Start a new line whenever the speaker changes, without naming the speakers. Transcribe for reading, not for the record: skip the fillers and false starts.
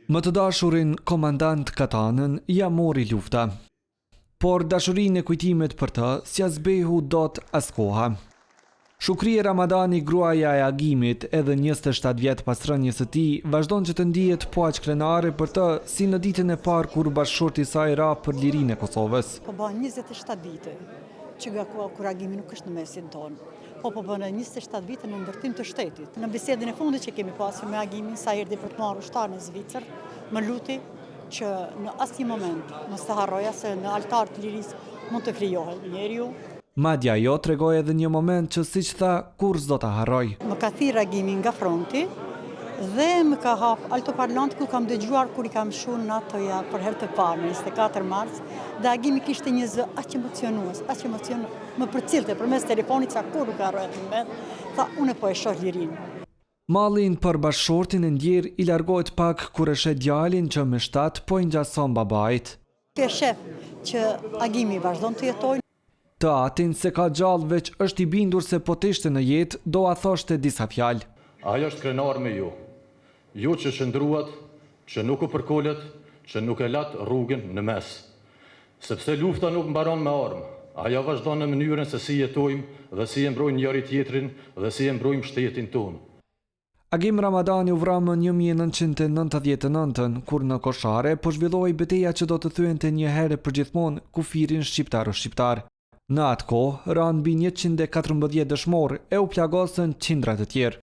Më të dashurin komandant Katanën ja mori lufta. Por dashurinë e kujtimit për të s'ja zbehu dot as koha. Shukrie Ramadani, gruaja e Agimit, edhe 27 vjet pas rënjes së tij, vazhdon që të ndihet po aq krenare për të si në ditën e parë kur bashkëshorti i saj ra për lirinë e Kosovës.
Po bën 27 vite që nga kur Agimi nuk është në mesin tonë. Po bën 27 vite në ndërtim të shtetit. Në bisedën e fundit që kemi pasur me Agimin sa erdhi për të marrë ushtar në Zvicër, më luti që në asnjë moment mos të harroja se në altar të lirisë mund të krijohet njeriu.
Madje ajo tregoi edhe një moment që siç tha kur s'do ta harroj.
Më ka thirrë Agimi nga fronti dhe më ka hap altoparlant ku kam dëgjuar kur i kam shkuar në atoja për herë të parë në 24 mars, dhe Agimi kishte një zë aq emocionues, më përcillte përmes telefonit sa kur nuk harroja të më. Tha, unë po e shoh lirinë.
Mallin për bashkëshortin e ndjer i largohet pak kur e sheh djalin që me shtat po i ngjason babait.
Ke shef që Agimi vazhdon të jetojë.
Të atin se ka gjallë veç është i bindur se po të ishte në jetë, do a thoshte disa fjalë.
Ajo është krenar me ju. Ju që shëndruat, që nuk u përkollet, që nuk e lat rrugën në mes. Sepse lufta nuk mbaron me armë. Ajo vazhdon në mënyrën se si jetojmë dhe si e mbrojmë njëri tjetrin dhe si e mbrojmë shtetin tonë.
Agim Ramadani u vra më 1999, kur në Koshare po zhvilloi betejë që do të thyente një herë përgjithmonë kufirin shqiptar. Në atë kohë, ranë mbi 114 dëshmorë e u plagosën qindra të tjerë.